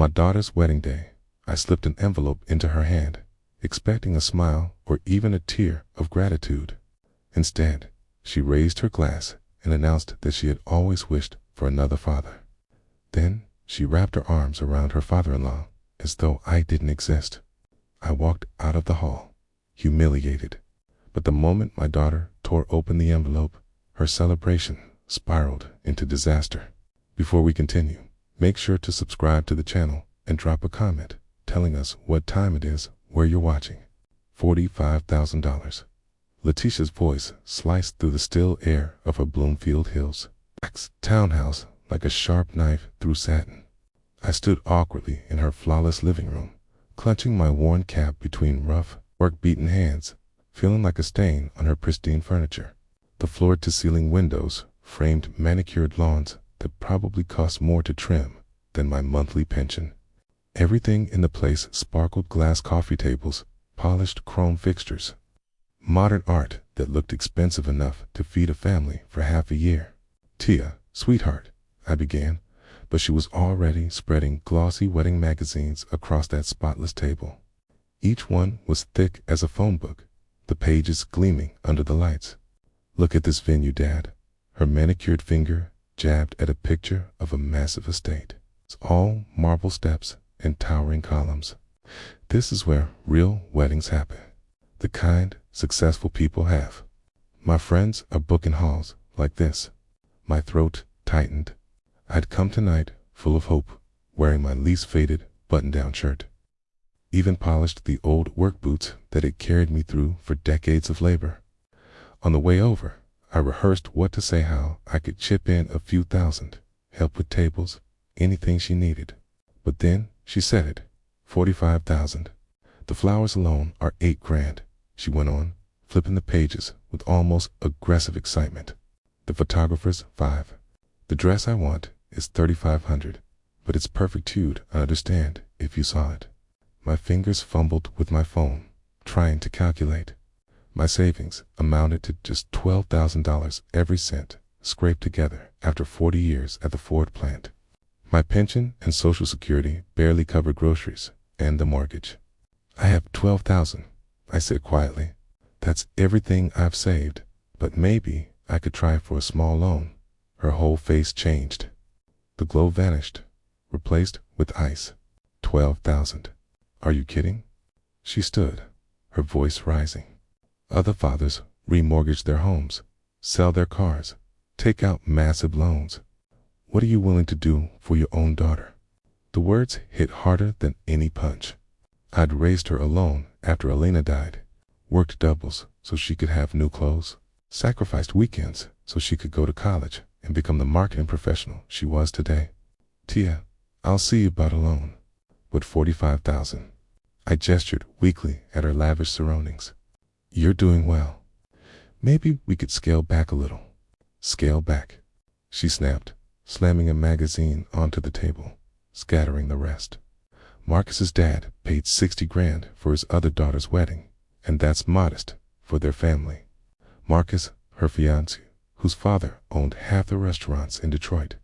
my daughter's wedding day, I slipped an envelope into her hand, expecting a smile or even a tear of gratitude. Instead, she raised her glass and announced that she had always wished for another father. Then she wrapped her arms around her father-in-law as though I didn't exist. I walked out of the hall, humiliated. But the moment my daughter tore open the envelope, her celebration spiraled into disaster. Before we continue, make sure to subscribe to the channel and drop a comment telling us what time it is where you're watching. $45,000. Letitia's voice sliced through the still air of her Bloomfield Hills townhouse like a sharp knife through satin. I stood awkwardly in her flawless living room, clutching my worn cap between rough, work-beaten hands, feeling like a stain on her pristine furniture. The floor-to-ceiling windows framed manicured lawns that probably cost more to trim than my monthly pension. Everything in the place sparkled: glass coffee tables, polished chrome fixtures, modern art that looked expensive enough to feed a family for half a year. "Tia, sweetheart," I began, but she was already spreading glossy wedding magazines across that spotless table. Each one was thick as a phone book, the pages gleaming under the lights. "Look at this venue, Dad." Her manicured finger jabbed at a picture of a massive estate. It's all marble steps and towering columns. This is where real weddings happen. The kind successful people have. My friends are booking halls like this. My throat tightened. I'd come tonight full of hope, wearing my least faded button-down shirt. Even polished the old work boots that had carried me through for decades of labor. On the way over, I rehearsed what to say, how I could chip in a few thousand, help with tables, anything she needed. But then she said it. 45,000. The flowers alone are $8,000, she went on, flipping the pages with almost aggressive excitement. The photographer's $5. The dress I want is 3,500, but it's perfect hued, I understand, if you saw it. My fingers fumbled with my phone, trying to calculate. My savings amounted to just $12,000, every cent scraped together after 40 years at the Ford plant. My pension and Social Security barely covered groceries and the mortgage. "I have 12,000, I said quietly. "That's everything I've saved, but maybe I could try for a small loan." Her whole face changed. The glow vanished, replaced with ice. 12,000. "Are you kidding?" She stood, her voice rising. "Other fathers remortgage their homes, sell their cars, take out massive loans. What are you willing to do for your own daughter?" The words hit harder than any punch. I'd raised her alone after Elena died, worked doubles so she could have new clothes, sacrificed weekends so she could go to college and become the marketing professional she was today. "Tia, I'll see about a loan." "But 45,000. I gestured weakly at her lavish surroundings. "You're doing well. Maybe we could scale back a little." "Scale back," she snapped, slamming a magazine onto the table, scattering the rest. "Marcus's dad paid 60 grand for his other daughter's wedding, and that's modest for their family. Marcus, her fiancé, whose father owned half the restaurants in Detroit.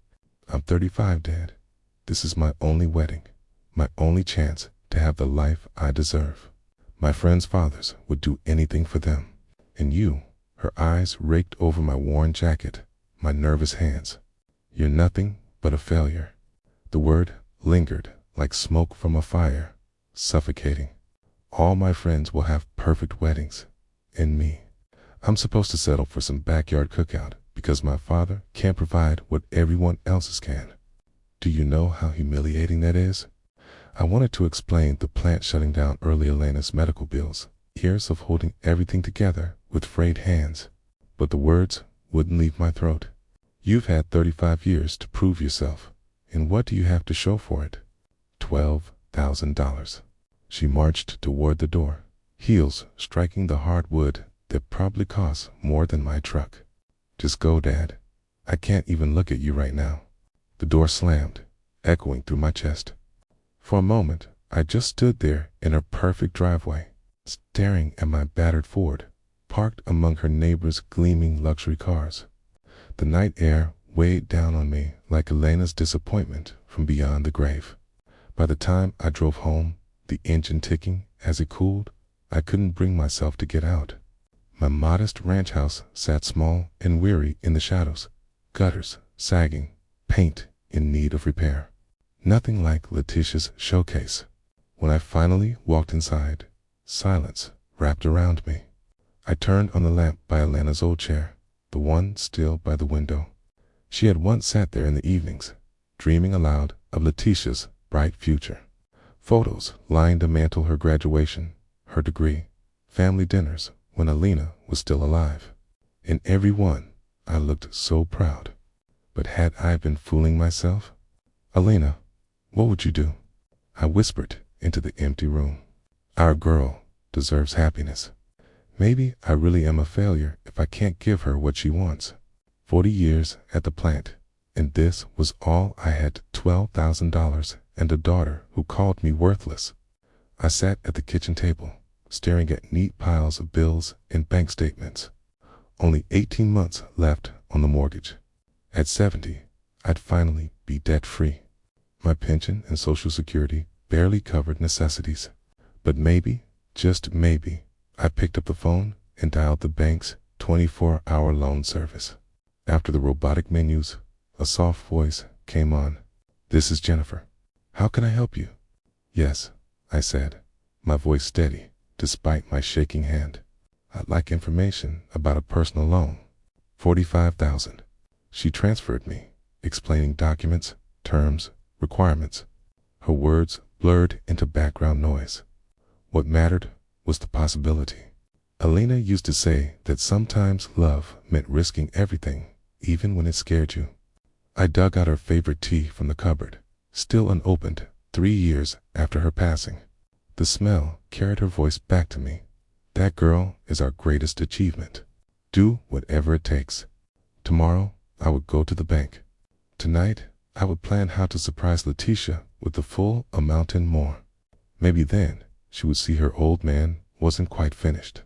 I'm 35, Dad. This is my only wedding, my only chance to have the life I deserve. My friends' fathers would do anything for them. And you," her eyes raked over my worn jacket, my nervous hands. "You're nothing but a failure." The word lingered like smoke from a fire, suffocating. "All my friends will have perfect weddings, and me, I'm supposed to settle for some backyard cookout because my father can't provide what everyone else's can. Do you know how humiliating that is?" I wanted to explain the plant shutting down early, Elena's medical bills, years of holding everything together with frayed hands, but the words wouldn't leave my throat. "You've had 35 years to prove yourself, and what do you have to show for it?" $12,000. She marched toward the door, heels striking the hard wood that probably costs more than my truck. "Just go, Dad. I can't even look at you right now." The door slammed, echoing through my chest. For a moment, I just stood there in her perfect driveway, staring at my battered Ford, parked among her neighbors' gleaming luxury cars. The night air weighed down on me like Elena's disappointment from beyond the grave. By the time I drove home, the engine ticking as it cooled, I couldn't bring myself to get out. My modest ranch house sat small and weary in the shadows, gutters sagging, paint in need of repair. Nothing like Letitia's showcase. When I finally walked inside, silence wrapped around me. I turned on the lamp by Alana's old chair, the one still by the window. She had once sat there in the evenings, dreaming aloud of Letitia's bright future. Photos lined the mantel, her graduation, her degree, family dinners when Alina was still alive. In every one, I looked so proud. But had I been fooling myself? "Alina, what would you do?" I whispered into the empty room. "Our girl deserves happiness. Maybe I really am a failure if I can't give her what she wants. 40 years at the plant, and this was all I had, $12,000 and a daughter who called me worthless." I sat at the kitchen table, staring at neat piles of bills and bank statements. Only 18 months left on the mortgage. At 70, I'd finally be debt-free. My pension and Social Security barely covered necessities. But maybe, just maybe, I picked up the phone and dialed the bank's 24-hour loan service. After the robotic menus, a soft voice came on. "This is Jennifer. How can I help you?" "Yes," I said, my voice steady despite my shaking hand. "I'd like information about a personal loan. $45,000. She transferred me, explaining documents, terms, requirements. Her words blurred into background noise. What mattered was the possibility. Alina used to say that sometimes love meant risking everything, even when it scared you. I dug out her favorite tea from the cupboard, still unopened 3 years after her passing. The smell carried her voice back to me. "That girl is our greatest achievement. Do whatever it takes." Tomorrow, I would go to the bank. Tonight, I would plan how to surprise Letitia with the full amount and more. Maybe then, she would see her old man wasn't quite finished.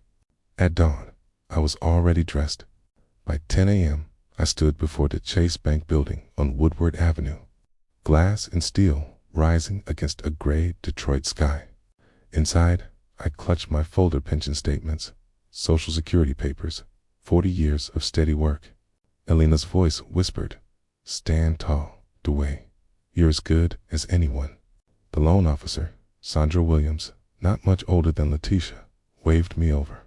At dawn, I was already dressed. By 10 a.m., I stood before the Chase Bank building on Woodward Avenue, glass and steel rising against a gray Detroit sky. Inside, I clutched my folder pension statements, Social Security papers, 40 years of steady work. Alina's voice whispered, "Stand tall, Dwayne. You're as good as anyone." The loan officer, Sandra Williams, not much older than Letitia, waved me over.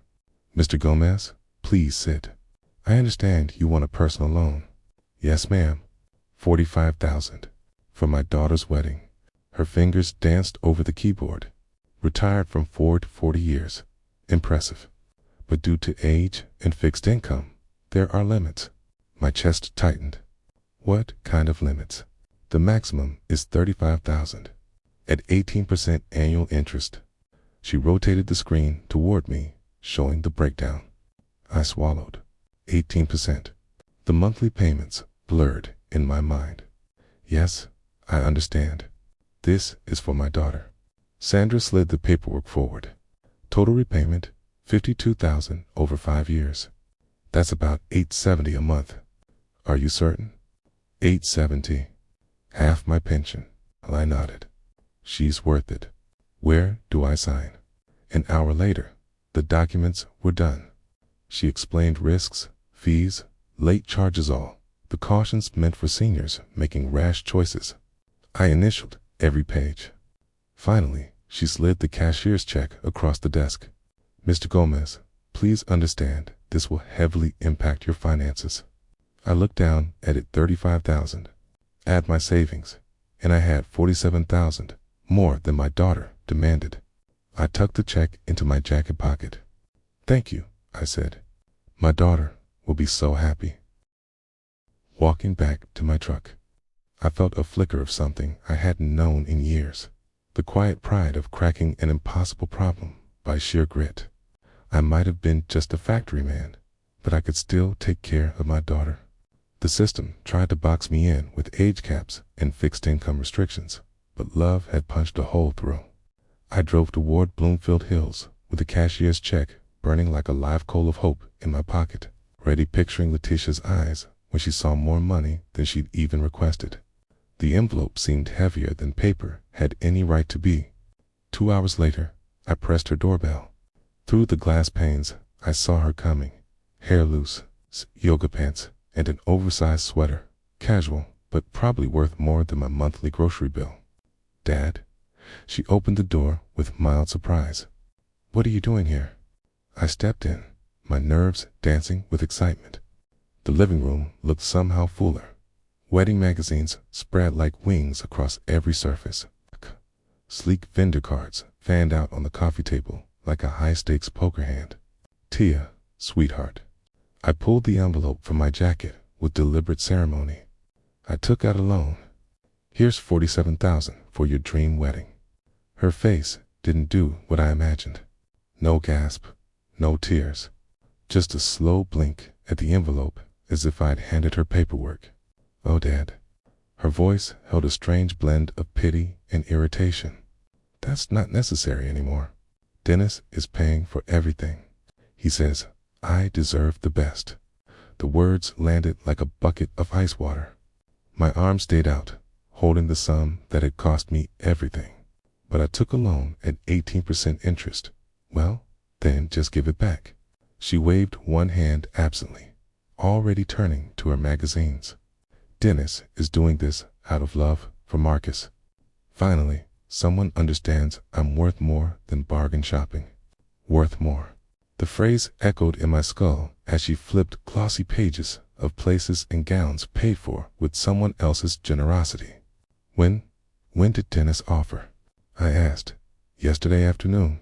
"Mr. Gomez, please sit. I understand you want a personal loan." "Yes, ma'am. $45,000. For my daughter's wedding." Her fingers danced over the keyboard. "Retired from Ford 40 years. Impressive. But due to age and fixed income, there are limits." My chest tightened. "What kind of limits?" "The maximum is $35,000 at 18% annual interest." She rotated the screen toward me, showing the breakdown. I swallowed. 18%. The monthly payments blurred in my mind. "Yes, I understand. This is for my daughter." Sandra slid the paperwork forward. "Total repayment, $52,000 over 5 years. That's about $870 a month." "Are you certain?" $870. Half my pension." I nodded. "She's worth it. Where do I sign?" An hour later, the documents were done. She explained risks, fees, late charges, all the cautions meant for seniors making rash choices. I initialed every page. Finally, she slid the cashier's check across the desk. "Mr. Gomez, please understand this will heavily impact your finances." I looked down at it. 35,000. Add my savings, and I had 47,000, more than my daughter demanded. I tucked the check into my jacket pocket. "Thank you," I said. "My daughter will be so happy." Walking back to my truck, I felt a flicker of something I hadn't known in years. The quiet pride of cracking an impossible problem by sheer grit. I might have been just a factory man, but I could still take care of my daughter. The system tried to box me in with age caps and fixed income restrictions, but love had punched a hole through. I drove toward Bloomfield Hills with the cashier's check burning like a live coal of hope in my pocket, ready, picturing Letitia's eyes when she saw more money than she'd even requested. The envelope seemed heavier than paper had any right to be. 2 hours later, I pressed her doorbell. Through the glass panes, I saw her coming, hair loose, yoga pants, and an oversized sweater. Casual, but probably worth more than my monthly grocery bill. "Dad?" She opened the door with mild surprise. "What are you doing here?" I stepped in, my nerves dancing with excitement. The living room looked somehow fuller. Wedding magazines spread like wings across every surface. Sleek vendor cards fanned out on the coffee table like a high-stakes poker hand. "Tia, sweetheart." I pulled the envelope from my jacket with deliberate ceremony. I took out a loan. "Here's $47,000 for your dream wedding." Her face didn't do what I imagined. No gasp, no tears, just a slow blink at the envelope as if I'd handed her paperwork. "Oh, Dad." Her voice held a strange blend of pity and irritation. "That's not necessary anymore. Dennis is paying for everything. He says I deserve the best." The words landed like a bucket of ice water. My arm stayed out, holding the sum that had cost me everything. "But I took a loan at 18% interest." "Well, then just give it back." She waved one hand absently, already turning to her magazines. "Dennis is doing this out of love for Marcus. Finally, someone understands I'm worth more than bargain shopping. Worth more." The phrase echoed in my skull as she flipped glossy pages of places and gowns paid for with someone else's generosity. When did Dennis offer?" I asked. "Yesterday afternoon."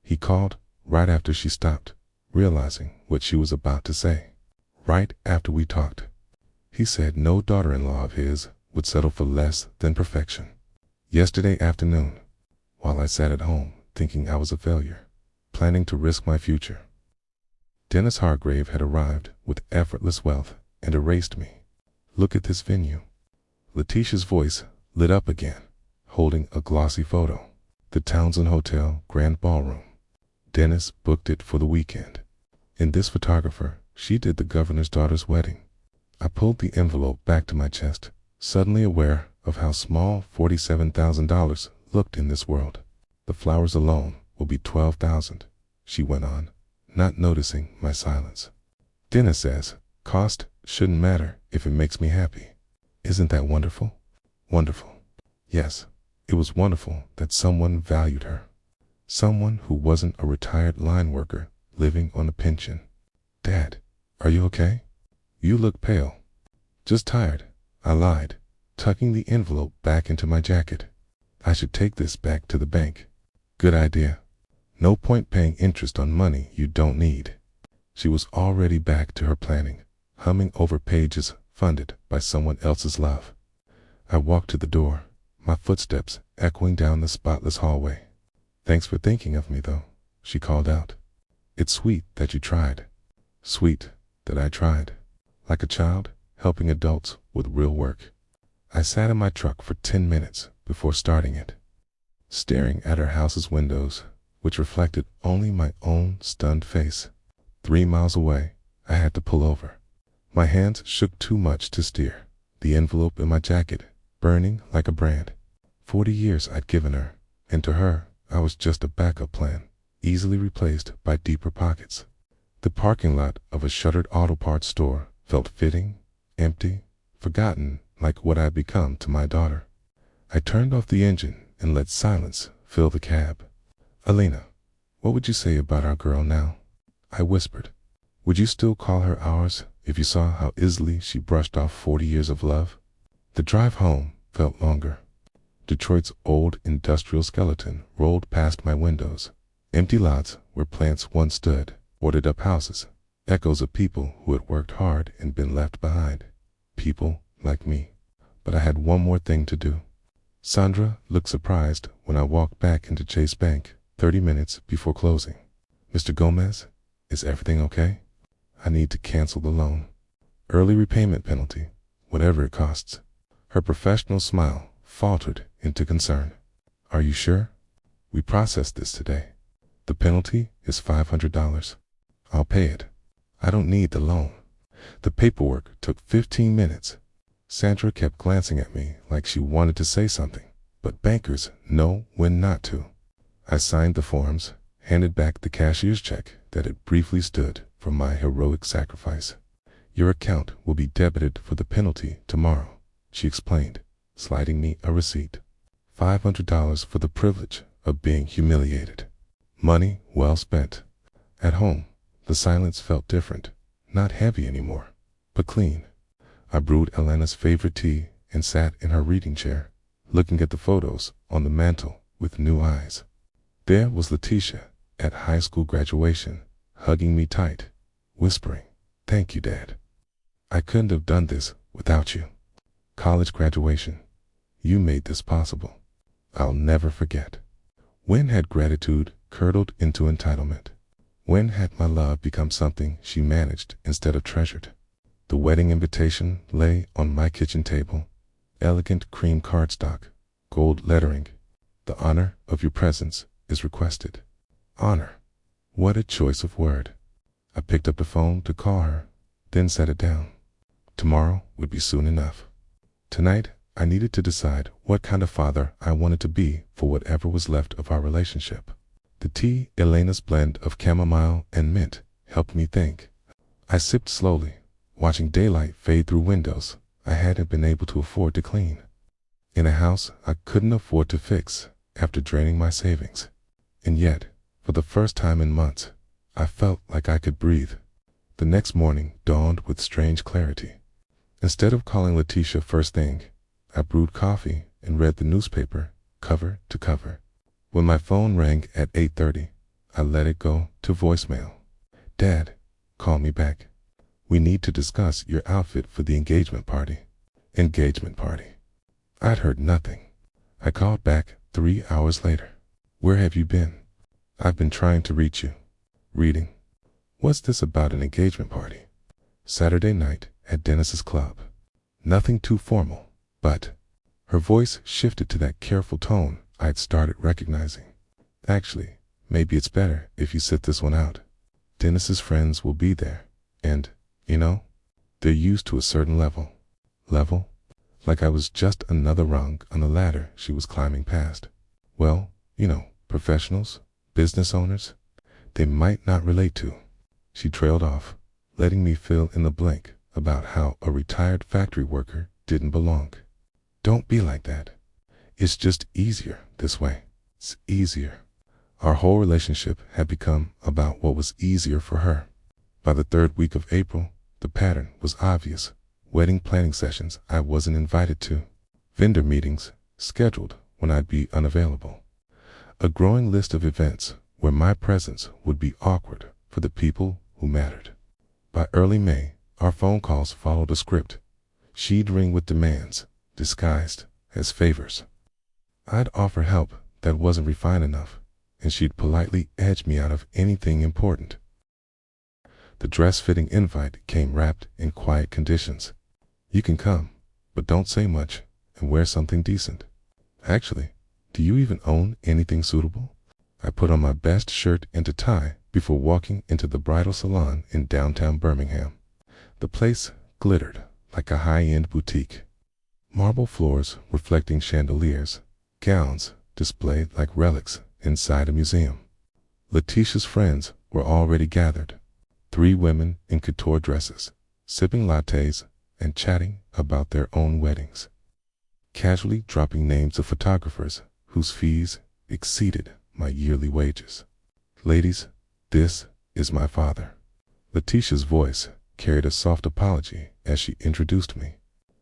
He called right after she stopped, realizing what she was about to say. "Right after we talked. He said no daughter-in-law of his would settle for less than perfection." Yesterday afternoon, while I sat at home thinking I was a failure, planning to risk my future. Dennis Hargrave had arrived with effortless wealth and erased me. "Look at this venue." Letitia's voice lit up again, holding a glossy photo. "The Townsend Hotel Grand Ballroom. Dennis booked it for the weekend. In this photographer, she did the governor's daughter's wedding." I pulled the envelope back to my chest, suddenly aware of how small $47,000 looked in this world. "The flowers alone will be $12,000, she went on, not noticing my silence. "Dennis says cost shouldn't matter if it makes me happy. Isn't that wonderful?" Wonderful. Yes, it was wonderful that someone valued her. Someone who wasn't a retired line worker living on a pension. "Dad, are you okay? You look pale." "Just tired," I lied, tucking the envelope back into my jacket. "I should take this back to the bank." "Good idea. No point paying interest on money you don't need." She was already back to her planning, humming over pages funded by someone else's love. I walked to the door, my footsteps echoing down the spotless hallway. "Thanks for thinking of me, though," she called out. "It's sweet that you tried." Sweet that I tried. Like a child, helping adults with real work. I sat in my truck for 10 minutes before starting it, staring at her house's windows, which reflected only my own stunned face. 3 miles away, I had to pull over. My hands shook too much to steer, the envelope in my jacket burning like a brand. 40 years I'd given her, and to her, I was just a backup plan, easily replaced by deeper pockets. The parking lot of a shuttered auto parts store felt fitting, empty, forgotten, like what I had become to my daughter. I turned off the engine and let silence fill the cab. "Alina, what would you say about our girl now?" I whispered. "Would you still call her ours if you saw how easily she brushed off 40 years of love?" The drive home felt longer. Detroit's old industrial skeleton rolled past my windows. Empty lots where plants once stood, boarded up houses, echoes of people who had worked hard and been left behind. People like me. But I had one more thing to do. Sandra looked surprised when I walked back into Chase Bank 30 minutes before closing. "Mr. Gomez, is everything okay? I need to cancel the loan. Early repayment penalty, whatever it costs." Her professional smile faltered into concern. "Are you sure? We processed this today. The penalty is $500. I'll pay it. I don't need the loan." The paperwork took 15 minutes. Sandra kept glancing at me like she wanted to say something, but bankers know when not to. I signed the forms, handed back the cashier's check that had briefly stood for my heroic sacrifice. "Your account will be debited for the penalty tomorrow," she explained, sliding me a receipt. $500 for the privilege of being humiliated. Money well spent. At home, the silence felt different, not heavy anymore, but clean. I brewed Elena's favorite tea and sat in her reading chair, looking at the photos on the mantel with new eyes. There was Letitia at high school graduation, hugging me tight, whispering, "Thank you, Dad. I couldn't have done this without you." College graduation. You made this possible. I'll never forget. When had gratitude curdled into entitlement? When had my love become something she managed instead of treasured? The wedding invitation lay on my kitchen table, elegant cream cardstock, gold lettering. "The honor of your presence is requested." Honor. What a choice of word. I picked up the phone to call her, then set it down. Tomorrow would be soon enough. Tonight, I needed to decide what kind of father I wanted to be for whatever was left of our relationship. The tea, Elena's blend of chamomile and mint, helped me think. I sipped slowly, watching daylight fade through windows I hadn't been able to afford to clean, in a house I couldn't afford to fix after draining my savings. And yet, for the first time in months, I felt like I could breathe. The next morning dawned with strange clarity. Instead of calling Letitia first thing, I brewed coffee and read the newspaper cover to cover. When my phone rang at 8:30, I let it go to voicemail. "Dad, call me back. We need to discuss your outfit for the engagement party." Engagement party. I'd heard nothing. I called back 3 hours later. "Where have you been? I've been trying to reach you." "Reading." "What's this about an engagement party?" "Saturday night at Dennis's club." Nothing too formal, but her voice shifted to that careful tone I had started recognizing. "Actually, maybe it's better if you sit this one out. Dennis's friends will be there, and, you know, they're used to a certain level." Level? Like I was just another rung on the ladder she was climbing past. "Well, you know, professionals, business owners, they might not relate to." She trailed off, letting me fill in the blank about how a retired factory worker didn't belong. "Don't be like that. It's just easier this way. It's easier." Our whole relationship had become about what was easier for her. By the 3rd week of April, the pattern was obvious. Wedding planning sessions I wasn't invited to. Vendor meetings scheduled when I'd be unavailable. A growing list of events where my presence would be awkward for the people who mattered. By early May, our phone calls followed a script. She'd ring with demands, disguised as favors. I'd offer help that wasn't refined enough, and she'd politely edge me out of anything important. The dress-fitting invite came wrapped in quiet conditions. "You can come, but don't say much, and wear something decent." "Actually, do you even own anything suitable?" I put on my best shirt and a tie before walking into the bridal salon in downtown Birmingham. The place glittered like a high-end boutique. Marble floors reflecting chandeliers, gowns displayed like relics inside a museum. Letitia's friends were already gathered. 3 women in couture dresses, sipping lattes and chatting about their own weddings. Casually dropping names of photographers whose fees exceeded my yearly wages. "Ladies, this is my father." Letitia's voice carried a soft apology as she introduced me.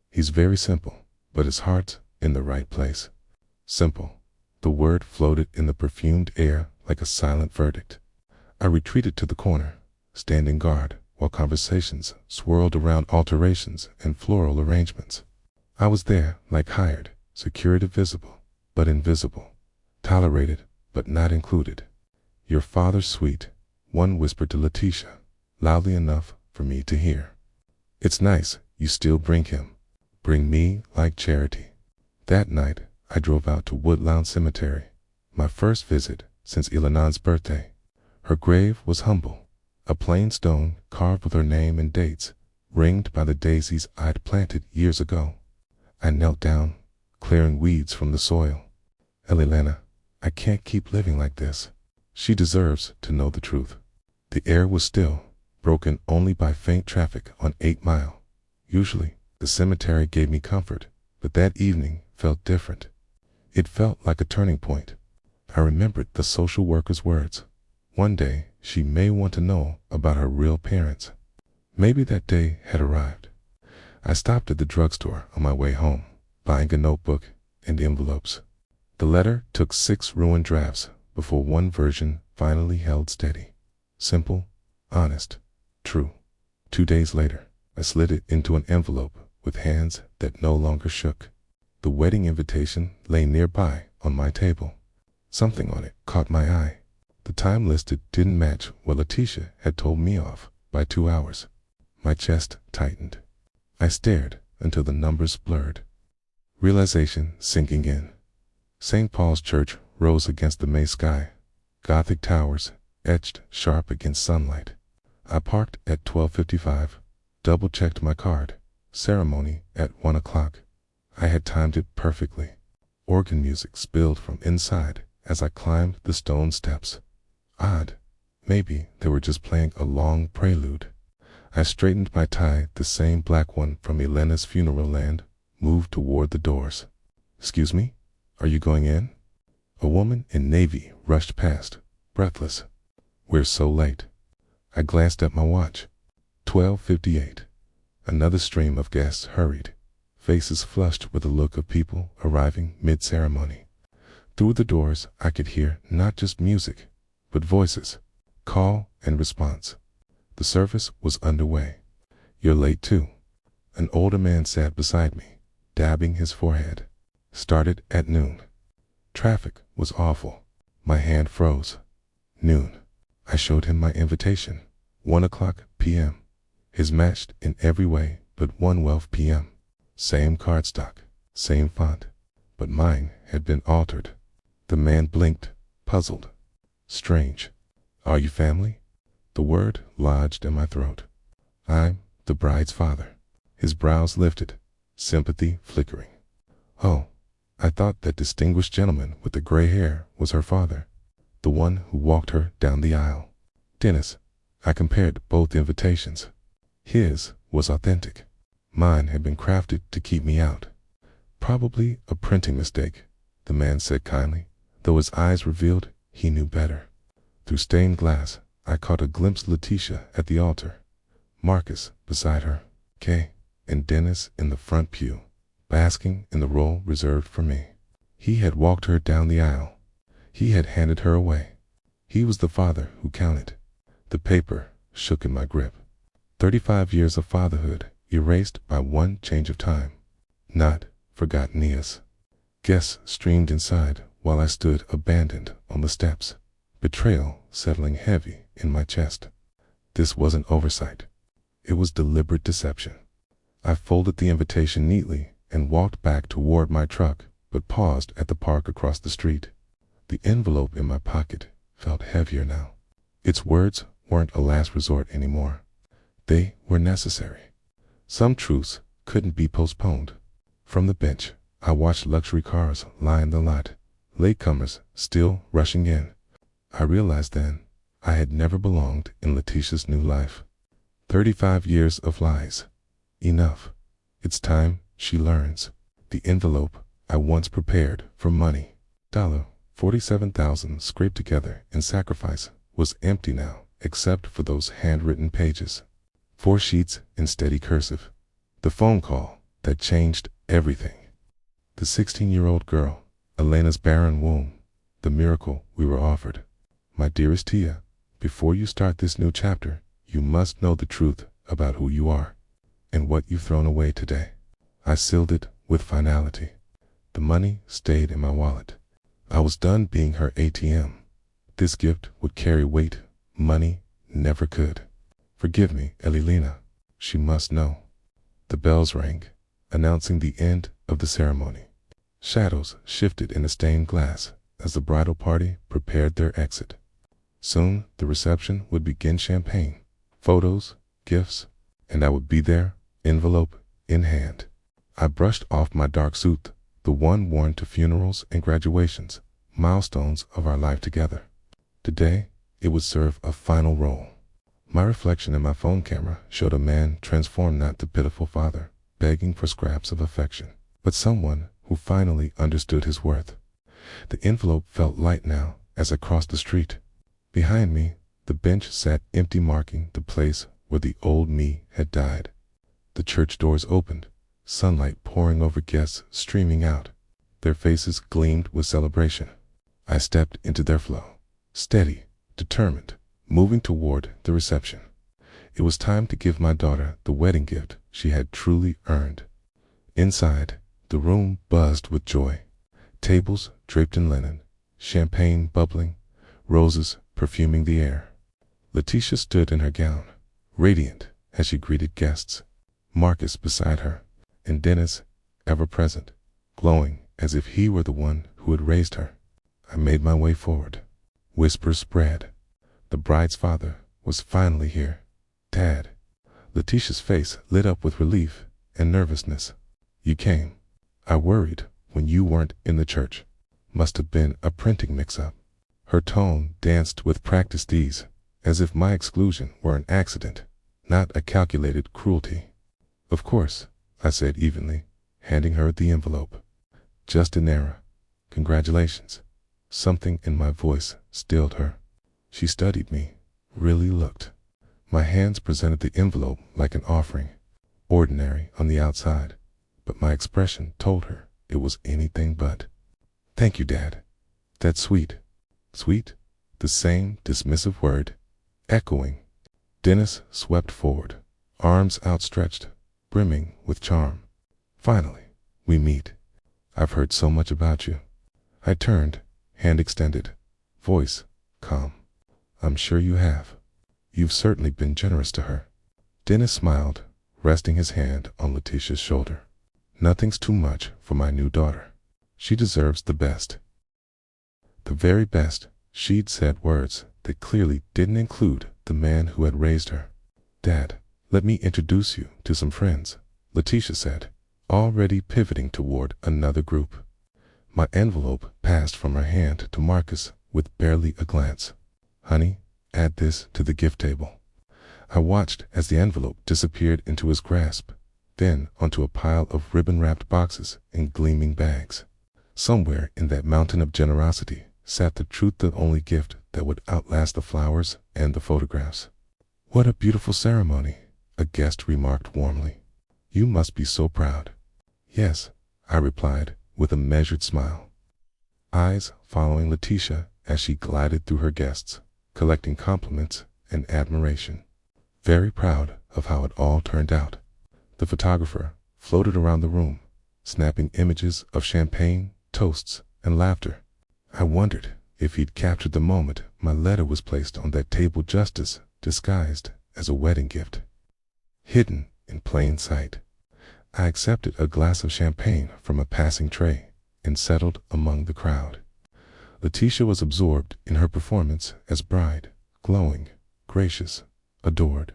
"He's very simple, but his heart's in the right place." Simple. The word floated in the perfumed air like a silent verdict. I retreated to the corner, standing guard while conversations swirled around alterations and floral arrangements. I was there like hired, security visible, but invisible, tolerated, but not included. "Your father's sweet," one whispered to Letitia, loudly enough for me to hear. "It's nice you still bring him. Bring me like charity." That night, I drove out to Woodlawn Cemetery, my first visit since Ilanan's birthday. Her grave was humble, a plain stone carved with her name and dates, ringed by the daisies I'd planted years ago. I knelt down, clearing weeds from the soil, Elena, I can't keep living like this. She deserves to know the truth. The air was still, broken only by faint traffic on 8 Mile. Usually, the cemetery gave me comfort, but that evening felt different. It felt like a turning point. I remembered the social worker's words. One day, she may want to know about her real parents. Maybe that day had arrived. I stopped at the drugstore on my way home, buying a notebook and envelopes. The letter took 6 ruined drafts before one version finally held steady. Simple, honest, true. 2 days later, I slid it into an envelope with hands that no longer shook. The wedding invitation lay nearby on my table. Something on it caught my eye. The time listed didn't match what Letitia had told me off by 2 hours. My chest tightened. I stared until the numbers blurred. Realization sinking in. St. Paul's Church rose against the May sky, Gothic towers etched sharp against sunlight. I parked at 12:55, double-checked my card. Ceremony at 1 o'clock. I had timed it perfectly. Organ music spilled from inside as I climbed the stone steps. Odd. Maybe they were just playing a long prelude. I straightened my tie, the same black one from Elena's funeral land, moved toward the doors. Excuse me? Are you going in? A woman in navy rushed past, breathless. We're so late. I glanced at my watch. 12:58. Another stream of guests hurried, faces flushed with the look of people arriving mid-ceremony. Through the doors I could hear not just music, but voices, call and response. The service was underway. You're late too. An older man sat beside me, dabbing his forehead. Started at noon. Traffic was awful. My hand froze. Noon. I showed him my invitation. 1 o'clock p.m. His matched in every way but 1:12 p.m. Same cardstock, same font, but mine had been altered. The man blinked, puzzled. Strange. Are you family? The word lodged in my throat. I'm the bride's father. His brows lifted, sympathy flickering. Oh, I thought that distinguished gentleman with the gray hair was her father, the one who walked her down the aisle. Dennis. I compared both invitations. His was authentic. Mine had been crafted to keep me out. Probably a printing mistake, the man said kindly, though his eyes revealed he knew better. Through stained glass, I caught a glimpse of Letitia at the altar, Marcus beside her, Kay, and Dennis in the front pew, basking in the role reserved for me. He had walked her down the aisle. He had handed her away. He was the father who counted. The paper shook in my grip. 35 years of fatherhood erased by one change of time. Not forgotten years. Guests streamed inside while I stood abandoned on the steps, betrayal settling heavy in my chest. This wasn't oversight. It was deliberate deception. I folded the invitation neatly and walked back toward my truck, but paused at the park across the street. The envelope in my pocket felt heavier now. Its words weren't a last resort anymore. They were necessary. Some truths couldn't be postponed. From the bench, I watched luxury cars line the lot, latecomers still rushing in. I realized then I had never belonged in Letitia's new life. 35 years of lies. Enough. It's time she learns. The envelope I once prepared for money, $47,000 scraped together in sacrifice, was empty now, except for those handwritten pages. 4 sheets in steady cursive. The phone call that changed everything. The 16-year-old girl, Elena's barren womb, the miracle we were offered. My dearest Tia, before you start this new chapter, you must know the truth about who you are and what you've thrown away today. I sealed it with finality. The money stayed in my wallet. I was done being her ATM. This gift would carry weight money never could. Forgive me, Elena. She must know. The bells rang, announcing the end of the ceremony. Shadows shifted in the stained glass as the bridal party prepared their exit. Soon the reception would begin. Champagne, photos, gifts, and I would be there, envelope in hand. I brushed off my dark suit, the the one worn to funerals and graduations, milestones of our life together. Today, it would serve a final role. My reflection in my phone camera showed a man transformed, not the pitiful father, begging for scraps of affection, but someone who finally understood his worth. The envelope felt light now as I crossed the street. Behind me, the bench sat empty, marking the place where the old me had died. The church doors opened, sunlight pouring over guests streaming out. Their faces gleamed with celebration. I stepped into their flow, steady, determined, moving toward the reception. It was time to give my daughter the wedding gift she had truly earned. Inside, the room buzzed with joy. Tables draped in linen, champagne bubbling, roses perfuming the air. Letitia stood in her gown, radiant as she greeted guests. Marcus beside her, and Dennis, ever present, glowing as if he were the one who had raised her. I made my way forward. Whispers spread. The bride's father was finally here. Dad. Letitia's face lit up with relief and nervousness. You came. I worried when you weren't in the church. Must have been a printing mix-up. Her tone danced with practiced ease, as if my exclusion were an accident, not a calculated cruelty. Of course, I said evenly, handing her the envelope. Just an error. Congratulations. Something in my voice stilled her. She studied me, really looked. My hands presented the envelope like an offering, ordinary on the outside, but my expression told her it was anything but. Thank you, Dad. That's sweet. Sweet? The same dismissive word, echoing. Dennis swept forward, arms outstretched, brimming with charm. Finally, we meet. I've heard so much about you. I turned, hand extended, voice calm. I'm sure you have. You've certainly been generous to her. Dennis smiled, resting his hand on Letitia's shoulder. Nothing's too much for my new daughter. She deserves the best. The very best. She'd said words that clearly didn't include the man who had raised her. Dad, let me introduce you to some friends, Letitia said, already pivoting toward another group. My envelope passed from her hand to Marcus with barely a glance. Honey, add this to the gift table. I watched as the envelope disappeared into his grasp, then onto a pile of ribbon-wrapped boxes and gleaming bags. Somewhere in that mountain of generosity sat the truth, the only gift that would outlast the flowers and the photographs. What a beautiful ceremony, a guest remarked warmly. You must be so proud. Yes, I replied with a measured smile, eyes following Letitia as she glided through her guests, collecting compliments and admiration. Very proud of how it all turned out. The photographer floated around the room, snapping images of champagne, toasts, and laughter. I wondered if he'd captured the moment my letter was placed on that table, just as disguised as a wedding gift. Hidden in plain sight. I accepted a glass of champagne from a passing tray and settled among the crowd. Letitia was absorbed in her performance as bride, glowing, gracious, adored.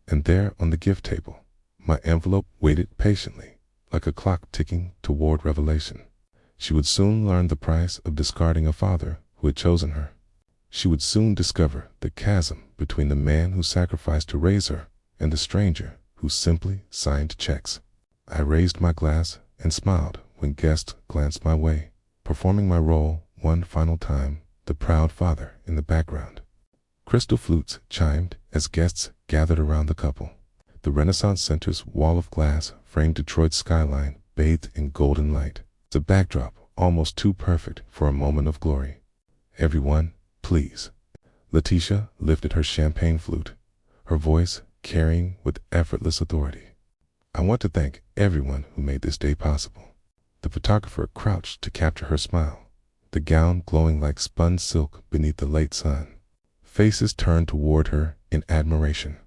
And there on the gift table, my envelope waited patiently, like a clock ticking toward revelation. She would soon learn the price of discarding a father who had chosen her. She would soon discover the chasm between the man who sacrificed to raise her and the stranger who simply signed checks. I raised my glass and smiled when guests glanced my way, performing my role one final time, the proud father in the background. Crystal flutes chimed as guests gathered around the couple. The Renaissance Center's wall of glass framed Detroit's skyline, bathed in golden light. The backdrop almost too perfect for a moment of glory. Everyone, please. Letitia lifted her champagne flute, her voice carrying with effortless authority. I want to thank everyone who made this day possible. The photographer crouched to capture her smile, the gown glowing like spun silk beneath the late sun. Faces turned toward her in admiration.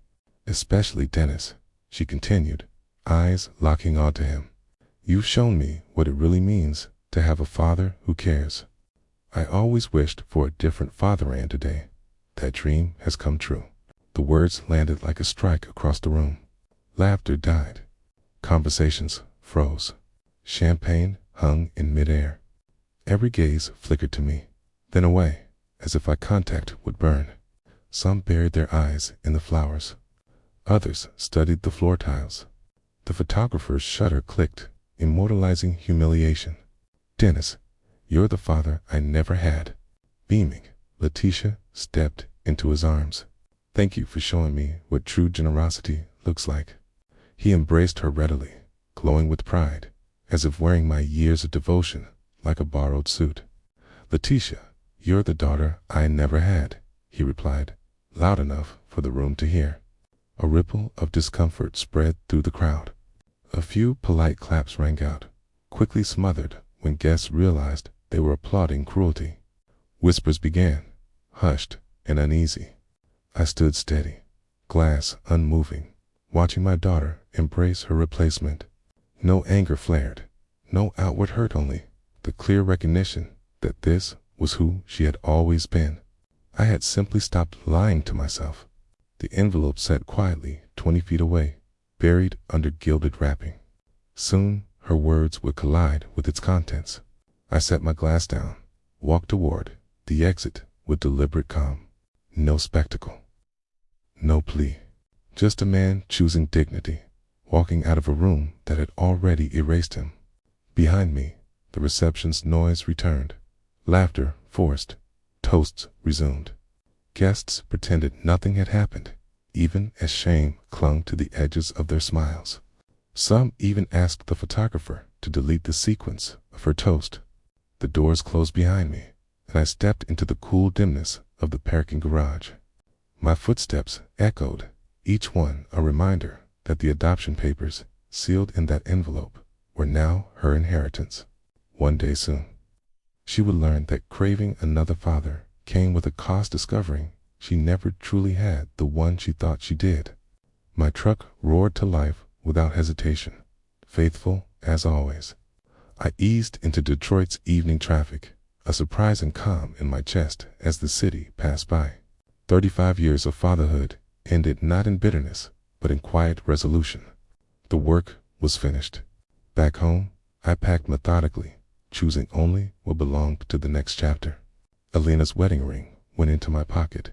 Especially Dennis, she continued, eyes locking onto him. You've shown me what it really means to have a father who cares. I always wished for a different father, and today, that dream has come true. The words landed like a strike across the room. Laughter died. Conversations froze. Champagne hung in midair. Every gaze flickered to me, then away, as if eye contact would burn. Some buried their eyes in the flowers. Others studied the floor tiles. The photographer's shutter clicked, immortalizing humiliation. "Dennis, you're the father I never had." Beaming, Letitia stepped into his arms. "Thank you for showing me what true generosity looks like." He embraced her readily, glowing with pride, as if wearing my years of devotion like a borrowed suit. "Letitia, you're the daughter I never had," he replied, loud enough for the room to hear. A ripple of discomfort spread through the crowd. A few polite claps rang out, quickly smothered when guests realized they were applauding cruelty. Whispers began, hushed and uneasy. I stood steady, glass unmoving, watching my daughter embrace her replacement. No anger flared, no outward hurt, only the clear recognition that this was who she had always been. I had simply stopped lying to myself. The envelope sat quietly 20 feet away, buried under gilded wrapping. Soon her words would collide with its contents. I set my glass down, walked toward the exit with deliberate calm. No spectacle, no plea, just a man choosing dignity, walking out of a room that had already erased him. Behind me, the reception's noise returned. Laughter forced, toasts resumed. Guests pretended nothing had happened, even as shame clung to the edges of their smiles. Some even asked the photographer to delete the sequence of her toast. The doors closed behind me, and I stepped into the cool dimness of the parking garage. My footsteps echoed, each one a reminder that the adoption papers, sealed in that envelope, were now her inheritance. One day soon, she would learn that craving another father came with a cost, discovering she never truly had the one she thought she did. My truck roared to life without hesitation, faithful as always. I eased into Detroit's evening traffic, a surprising calm in my chest as the city passed by. 35 years of fatherhood ended not in bitterness, but in quiet resolution. The work was finished. Back home, I packed methodically, choosing only what belonged to the next chapter. Alina's wedding ring went into my pocket.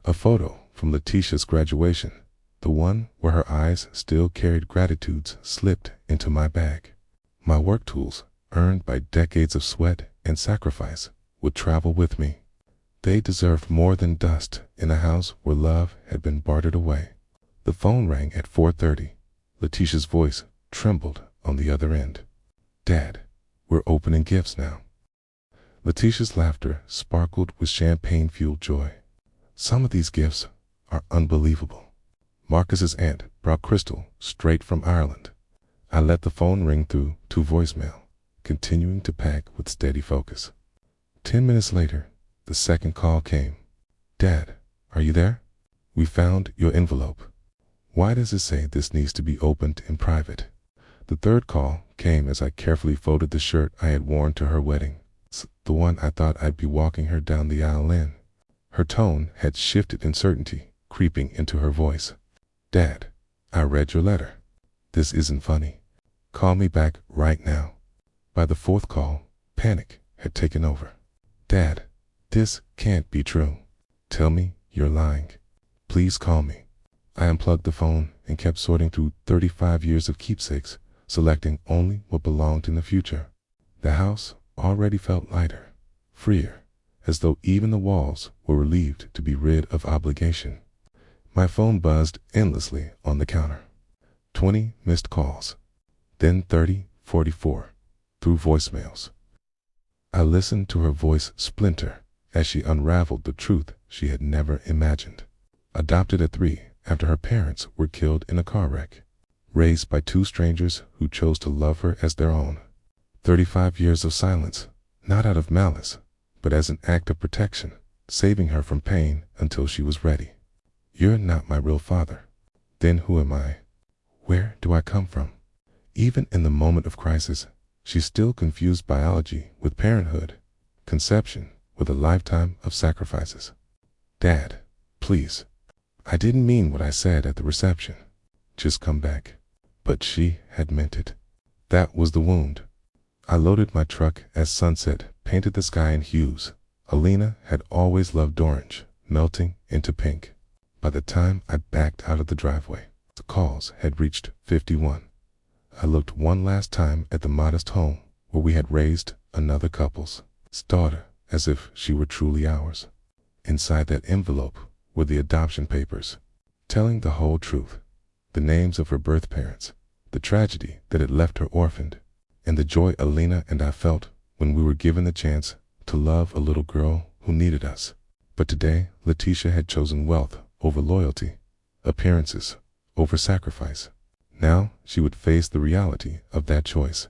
A photo from Letitia's graduation, the one where her eyes still carried gratitudes, slipped into my bag. My work tools, earned by decades of sweat and sacrifice, would travel with me. They deserved more than dust in a house where love had been bartered away. The phone rang at 4:30. Letitia's voice trembled on the other end. "Dad, we're opening gifts now." Letitia's laughter sparkled with champagne-fueled joy. "Some of these gifts are unbelievable. Marcus's aunt brought crystal straight from Ireland." I let the phone ring through to voicemail, continuing to pack with steady focus. 10 minutes later, the second call came. "Dad, are you there? We found your envelope. Why does it say this needs to be opened in private?" The third call came as I carefully folded the shirt I had worn to her wedding, the one I thought I'd be walking her down the aisle in. Her tone had shifted, uncertainty creeping into her voice. "Dad, I read your letter. This isn't funny. Call me back right now." By the fourth call, panic had taken over. "Dad, this can't be true. Tell me you're lying. Please call me." I unplugged the phone and kept sorting through 35 years of keepsakes, selecting only what belonged in the future. The house already felt lighter, freer, as though even the walls were relieved to be rid of obligation. My phone buzzed endlessly on the counter. 20 missed calls, then 30, 44, through voicemails. I listened to her voice splinter as she unraveled the truth she had never imagined. Adopted at 3 after her parents were killed in a car wreck. Raised by 2 strangers who chose to love her as their own. 35 years of silence, not out of malice, but as an act of protection, saving her from pain until she was ready. "You're not my real father. Then who am I? Where do I come from?" Even in the moment of crisis, she still confused biology with parenthood, conception with a lifetime of sacrifices. "Dad, please. I didn't mean what I said at the reception. Just come back." But she had meant it. That was the wound. I loaded my truck as sunset painted the sky in hues. Alina had always loved orange, melting into pink. By the time I backed out of the driveway, the calls had reached 51. I looked one last time at the modest home where we had raised another couple's daughter as if she were truly ours. Inside that envelope were the adoption papers, telling the whole truth, the names of her birth parents, the tragedy that had left her orphaned, and the joy Alina and I felt when we were given the chance to love a little girl who needed us. But today, Letitia had chosen wealth over loyalty, appearances over sacrifice. Now she would face the reality of that choice.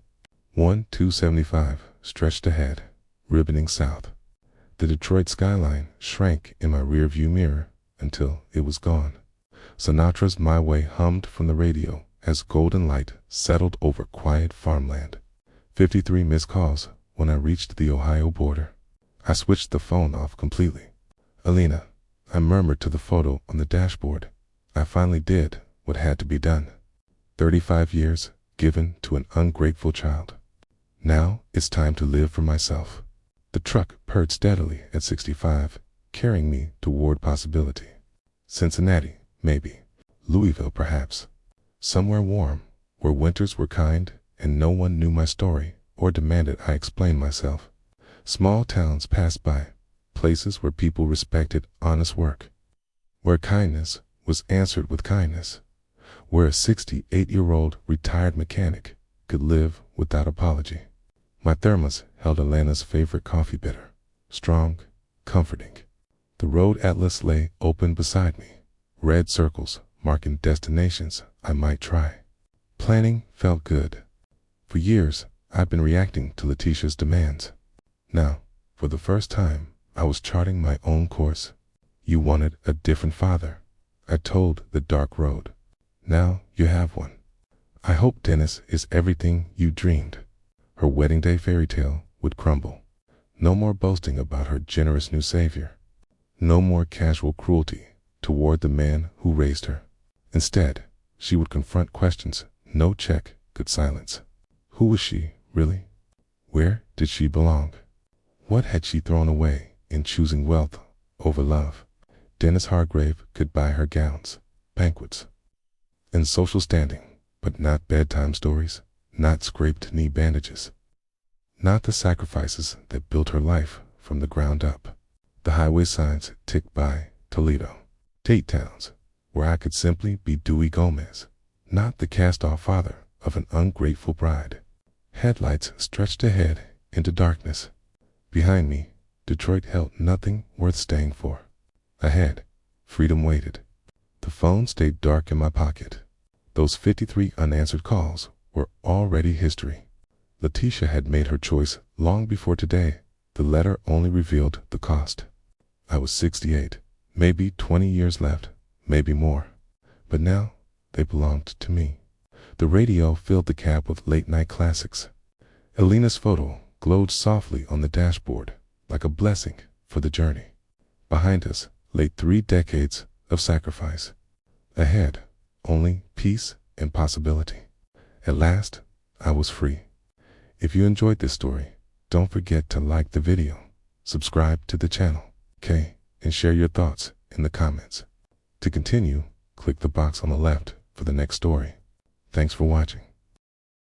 275 stretched ahead, ribboning south. The Detroit skyline shrank in my rearview mirror until it was gone. Sinatra's My Way hummed from the radio as golden light settled over quiet farmland. 53 missed calls when I reached the Ohio border. I switched the phone off completely. Alina, I murmured to the photo on the dashboard. I finally did what had to be done. 35 years given to an ungrateful child. Now it's time to live for myself. The truck purred steadily at 65, carrying me toward possibility. Cincinnati, maybe. Louisville, perhaps. Somewhere warm, where winters were kind and no one knew my story or demanded I explain myself. Small towns passed by, places where people respected honest work, where kindness was answered with kindness, where a 68-year-old retired mechanic could live without apology. My thermos held Alana's favorite coffee bitter, strong, comforting. The road atlas lay open beside me, red circles marking destinations I might try. Planning felt good. For years, I'd been reacting to Letitia's demands. Now, for the first time, I was charting my own course. You wanted a different father, I told the dark road. Now you have one. I hope Dennis is everything you dreamed. Her wedding day fairy tale would crumble. No more boasting about her generous new savior. No more casual cruelty toward the man who raised her. Instead, she would confront questions no check could silence. Who was she, really? Where did she belong? What had she thrown away in choosing wealth over love? Dennis Hargrave could buy her gowns, banquets, and social standing, but not bedtime stories, not scraped-knee bandages, not the sacrifices that built her life from the ground up. The highway signs ticked by Toledo, Tate Towns, where I could simply be Dewey Gomez, not the cast-off father of an ungrateful bride. Headlights stretched ahead into darkness. Behind me, Detroit held nothing worth staying for. Ahead, freedom waited. The phone stayed dark in my pocket. Those 53 unanswered calls were already history. Letitia had made her choice long before today. The letter only revealed the cost. I was 68, maybe 20 years left, maybe more. But now, they belonged to me. The radio filled the cab with late-night classics. Alina's photo glowed softly on the dashboard, like a blessing for the journey. Behind us lay 3 decades of sacrifice. Ahead, only peace and possibility. At last, I was free. If you enjoyed this story, don't forget to like the video, subscribe to the channel, and share your thoughts in the comments. To continue, click the box on the left for the next story. Thanks for watching.